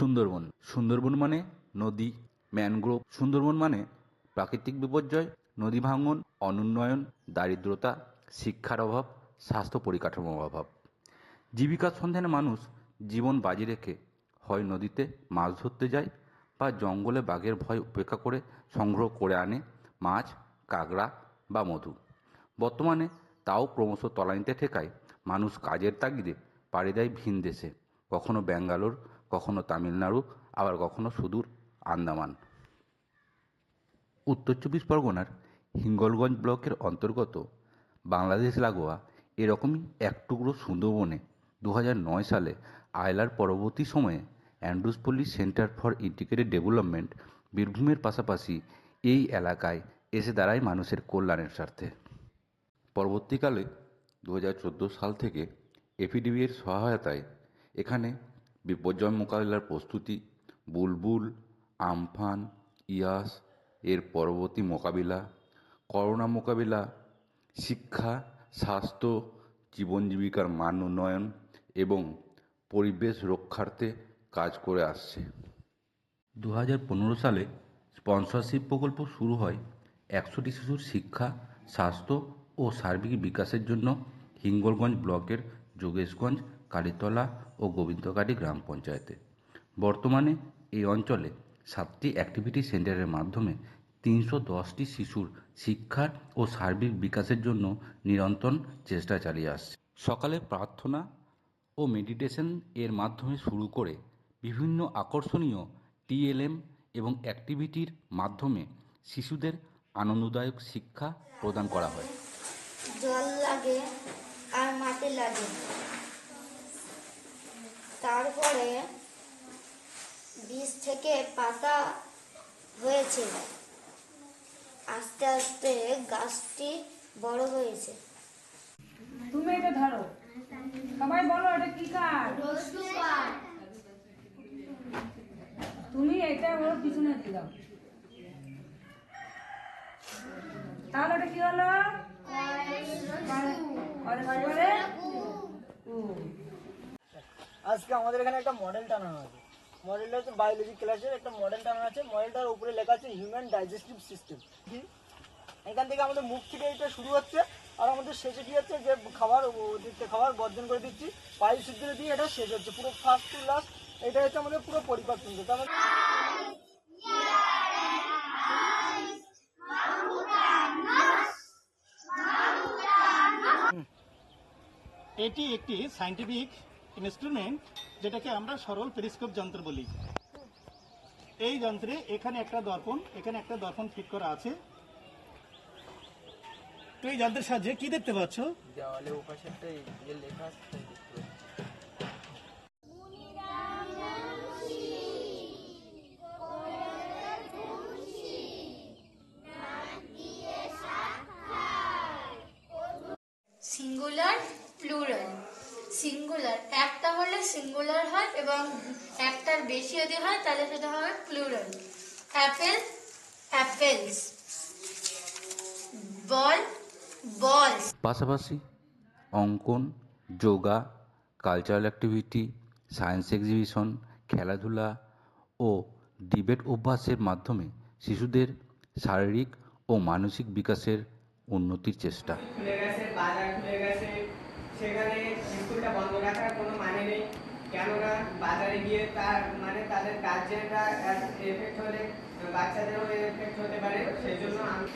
সুন্দরবন। সুন্দরবন মানে নদী, ম্যানগ্রোভ। সুন্দরবন মানে প্রাকৃতিক বিপর্যয়, নদী ভাঙন, অনুন্নয়ন, দারিদ্রতা, শিক্ষার অভাব, স্বাস্থ্য পরিকাঠামোর অভাব। জীবিকার সন্ধানে মানুষ জীবন বাজি রেখে হয় নদীতে মাছ ধরতে যায় বা জঙ্গলে বাঘের ভয় উপেক্ষা করে সংগ্রহ করে আনে মাছ, কাঁকড়া বা মধু। বর্তমানে তাও ক্রমশ তলানিতে ঠেকায় মানুষ কাজের তাগিদে পাড়ি দেয় ভিন দেশে, কখনো ব্যাঙ্গালোর, কখনো তামিলনাড়ু, আবার কখনো সুদূর আন্দামান। উত্তর চব্বিশ পরগনার হিঙ্গলগঞ্জ ব্লকের অন্তর্গত বাংলাদেশ লাগোয়া এরকমই এক টুকরো সুন্দরবনে 2009 সালে আয়লার পরবর্তী সময়ে অ্যান্ড্রুজ পল্লী সেন্টার ফর ইন্টিগ্রেটেড ডেভেলপমেন্ট বীরভূমের পাশাপাশি এই এলাকায় এসে দাঁড়ায় মানুষের কল্যাণের স্বার্থে। পরবর্তীকালে 2014 সাল থেকে এফিডিবি এর সহায়তায় এখানে বিপর্যয় মোকাবিলার প্রস্তুতি, বুলবুল, আমফান, ইয়াস এর পরবর্তী মোকাবিলা, করোনা মোকাবিলা, শিক্ষা, স্বাস্থ্য, জীবন জীবিকার মান উন্নয়ন এবং পরিবেশ রক্ষার্থে কাজ করে আসছে। 2015 সালে স্পন্সরশিপ প্রকল্প শুরু হয় 100টি শিশুর শিক্ষা, স্বাস্থ্য ও সার্বিক বিকাশের জন্য হিঙ্গলগঞ্জ ব্লকের যোগেশগঞ্জ, কালীতলা ও গোবিন্দকাটি গ্রাম পঞ্চায়েতে। বর্তমানে এই অঞ্চলে 7টি অ্যাক্টিভিটি সেন্টারের মাধ্যমে 310টি শিশুর শিক্ষা ও সার্বিক বিকাশের জন্য নিরন্তর চেষ্টা চালিয়ে আসছে। সকালে প্রার্থনা ও মেডিটেশন এর মাধ্যমে শুরু করে বিভিন্ন আকর্ষণীয় টিএলএম এবং অ্যাক্টিভিটির মাধ্যমে শিশুদের আনন্দদায়ক শিক্ষা প্রদান করা হয়। জল লাগে আর মাটি লাগে, তারপরে বীজ থেকে পাতা হয়েছে, আস্তে আস্তে গাছটি বড় হয়েছে। তুমি এটা ধরো, সবাই বলো এটা কি কাঠ? তুমি এটা ওর পিছনে দিয়ে দাও, তাহলে এটা কি হলো? আজকে আমাদের এখানে একটা মডেল টানানো আছে। মডেলটা হচ্ছে বায়োলজি ক্লাসের একটা মডেল টানানো আছে। মডেলটার উপরে লেখা আছে হিউম্যান ডাইজেস্টিভ সিস্টেম। এখান থেকে আমাদের মুখ থেকে এটা শুরু হচ্ছে, আর আমাদের শেষে কি হচ্ছে যে খাবার বর্জন করে দিচ্ছি, পাইপ সিদ্ধ দিয়ে এটা শেষ হচ্ছে পুরো ফার্স্ট টু লাস্ট। এটা হচ্ছে আমাদের পুরো পরিপাক তন্ত্র। এটি একটি সায়েন্টিফিক ইনস্ট্রুমেন্ট, যেটাকে আমরা সরল পেরিস্কোপ যন্ত্র বলি। এই যন্ত্রে এখানে একটা দর্পণ ফিট করা আছে। তো এই যন্ত্রের সাহায্যে কি দেখতে পাচ্ছ? দেওয়ালে ওপাশে একটা লেখা আছে। Singular, plural. সিঙ্গুলার একটা হলে সিঙ্গুলার হয় এবং একটার বেশি যদি হয় তাহলে সেটা হবে প্লুরাল। Apple, apples. বল, বলস। পাশাপাশি অঙ্কন, yoga, cultural activity, science exhibition, খেলাধুলা ও ডিবেট অভ্যাসের মাধ্যমে শিশুদের শারীরিক ও মানসিক বিকাশের উন্নতির চেষ্টা। খুলে গেছে, বাজার খুলে গেছে, সেখানে স্কুলটা বন্ধ রাখার কোনো মানে নেই। কেননা বাজারে গিয়ে তাদের গার্জেনরা এফেক্ট হলে বাচ্চাদেরও এফেক্ট হতে পারে। সেই জন্য আমি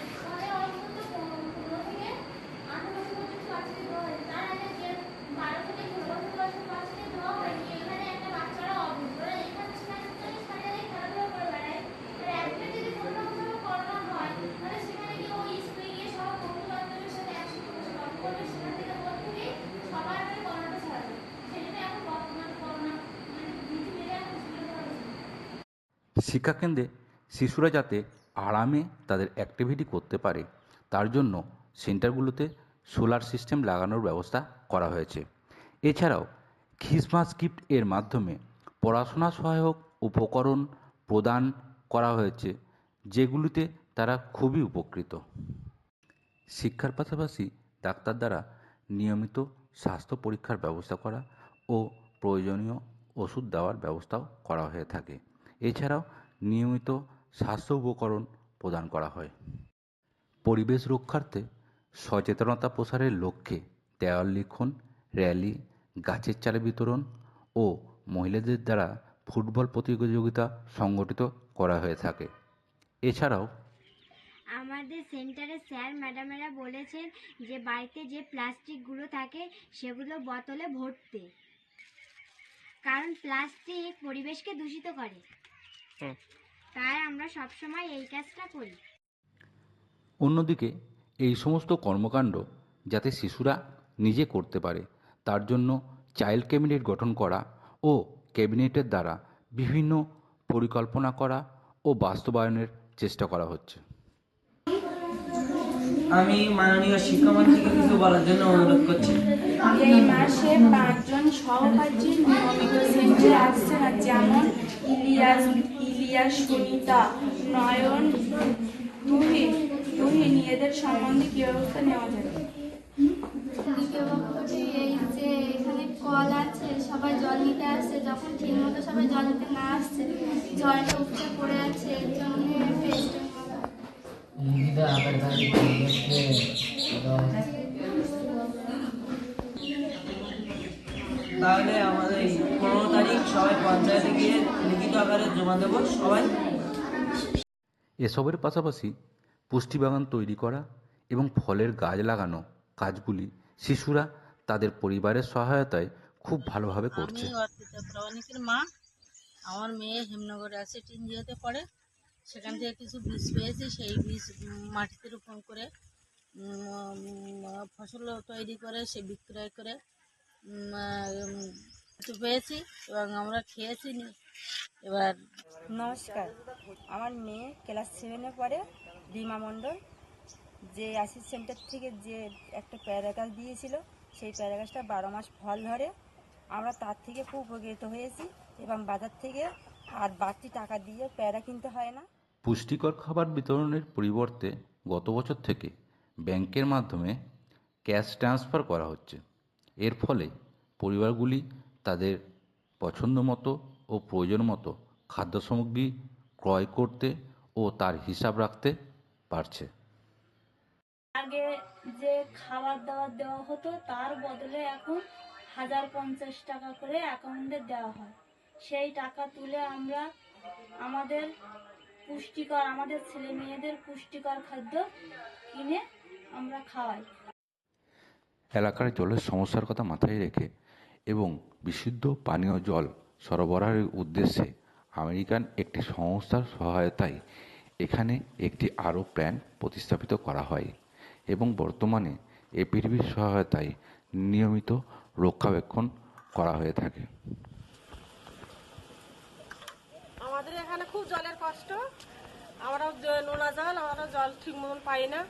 শিক্ষাকেন্দ্রে শিশুরা যাতে আরামে তাদের অ্যাক্টিভিটি করতে পারে তার জন্য সেন্টারগুলোতে সোলার সিস্টেম লাগানোর ব্যবস্থা করা হয়েছে। এছাড়াও ক্রিসমাস গিফট এর মাধ্যমে পড়াশোনা সহায়ক উপকরণ প্রদান করা হয়েছে, যেগুলিতে তারা খুবই উপকৃত। শিক্ষার পাশাপাশি ডাক্তার দ্বারা নিয়মিত স্বাস্থ্য পরীক্ষার ব্যবস্থা করা ও প্রয়োজনীয় ওষুধ দেওয়ার ব্যবস্থাও করা হয়ে থাকে। এছাড়াও নিয়মিত স্বাস্থ্য উপকরণ প্রদান করা হয়। পরিবেশ রক্ষার্থে সচেতনতা প্রসারের লক্ষ্যে দেওয়াল লিখন, র্যালি, গাছের চারা বিতরণ ও মহিলাদের দ্বারা ফুটবল প্রতিযোগিতা সংগঠিত করা হয়ে থাকে। এছাড়াও আমাদের সেন্টারে স্যার ম্যাডামেরা বলেছেন যে বাড়িতে যে প্লাস্টিকগুলো থাকে সেগুলো বোতলে ভরতে, কারণ প্লাস্টিক পরিবেশকে দূষিত করে। তাই আমরা সবসময় এই কাজটা করি। অন্যদিকে এই সমস্ত কর্মকাণ্ড যাতে শিশুরা নিজে করতে পারে তার জন্য চাইল্ড ক্যাবিনেট গঠন করা ও ক্যাবিনেটের দ্বারা বিভিন্ন পরিকল্পনা করা ও বাস্তবায়নের চেষ্টা করা হচ্ছে। আমি মাননীয় শিক্ষামন্ত্রীকে কিছু বলার জন্য অনুরোধ করছি। এই মাসে 5 জন সহকারী নিয়মিত সেন্টারে আসছে না, যেমন ইলিয়াস, সুনিতা, নয়ন, তুহিন। এদের সম্বন্ধে কি ব্যবস্থা নেওয়া যাবে? দ্বিতীয় পক্ষটি এই যে এখানে কল আছে, সবাই জল নিতে আসছে, যখন ঠিক মতো সবাই জল নিতে না আসছে, জলটা উপচে পড়ে আছে, এর জন্য তাহলে আমাদের 15 তারিখ সবাই পঞ্চায়েতে গিয়ে লিখিত আকারে জমা দেবো সবাই। এসবের পাশাপাশি পুষ্টি বাগান তৈরি করা এবং ফলের গাছ লাগানো কাজগুলি শিশুরা তাদের পরিবারের সহায়তায় খুব ভালোভাবে করছে। আমি অর্পিতা প্রামাণিকের মা। আমার মেয়ে হেমনগরে আছে, টিনজিয়াতে পড়ে। সেখান থেকে কিছু বীজ পেয়েছি, সেই বীজ মাটিতে রোপণ করে ফসল তৈরি করে সে বিক্রয় করে পেয়েছি এবং আমরা খেয়েছি। এবার নমস্কার, আমার মেয়ে ক্লাস 7-এ পড়ে, রিমা মণ্ডল। যে অ্যাসিড সেন্টার থেকে যে একটা পেয়ারা গাছ দিয়েছিল, সেই পেয়ারা গাছটা 12 মাস ফল ধরে। আমরা তার থেকে খুব উপকৃত হয়েছি এবং বাজার থেকে আর বাড়তি টাকা দিয়ে পেয়ারা কিনতে হয় না। পুষ্টিকর খাবার বিতরণের পরিবর্তে গত বছর থেকে ব্যাংকের মাধ্যমে ক্যাশ ট্রান্সফার করা হচ্ছে। এর ফলে পরিবারগুলি তাদের পছন্দ মতো ও প্রয়োজন মতো খাদ্য সামগ্রী ক্রয় করতে ও তার হিসাব রাখতে পারছে। আগে যে খাবার দাবার দেওয়া হতো তার বদলে এখন 1050 টাকা করে অ্যাকাউন্টে দেওয়া হয়। সেই টাকা তুলে আমরা আমাদের ছেলে মেয়েদের পুষ্টিকর খাদ্য কিনে আমরা খাওয়াই। এলাকার জলের সমস্যার কথা মাথায় রেখে এবং বিশুদ্ধ পানীয় জল সরবরাহের উদ্দেশ্যে আমেরিকান একটি সংস্থার সহায়তায় এখানে একটি আরও প্ল্যান্ট প্রতিস্থাপিত করা হয় এবং বর্তমানে এপিডিবির সহায়তায় নিয়মিত রক্ষণাবেক্ষণ করা হয়ে থাকে। আমাদের এখানে খুব জলের কষ্ট, আমরা নোনা জল, আমরা জল ঠিক মতন পাই না।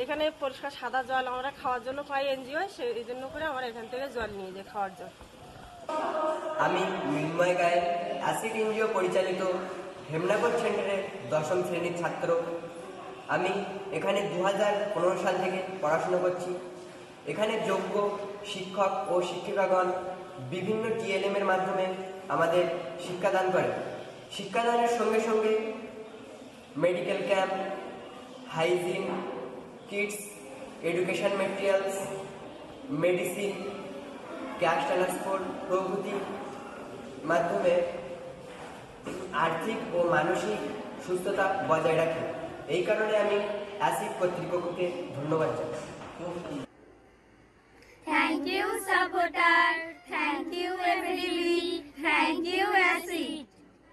এখানে পরিষ্কার সাদা জল আমরা খাওয়ার জন্য পাই এনজিও, সেই জন্য করে আমরা এখান থেকে জল নিয়ে যাই খাওয়ার জল। আমি মৃন্ময় গায়েন, অ্যাসিড এনজিও পরিচালিত হেমনগর সেন্টারের 10ম শ্রেণীর ছাত্র। আমি এখানে 2015 সাল থেকে পড়াশোনা করছি। এখানে যোগ্য শিক্ষক ও শিক্ষিকাগণ বিভিন্ন TLM এর মাধ্যমে আমাদের শিক্ষাদান করে। শিক্ষাদানের সঙ্গে সঙ্গে medical camp, hygiene kits, education materials, medicine, cash transport প্রভৃতি মাধ্যমে আর্থিক ও মানসিক সুস্থতা বজায় রাখে। এই কারণে আমি অ্যাসিড কর্তৃপক্ষকে ধন্যবাদ জানাই। Thank you supporter, thank you everybody, thank you acid.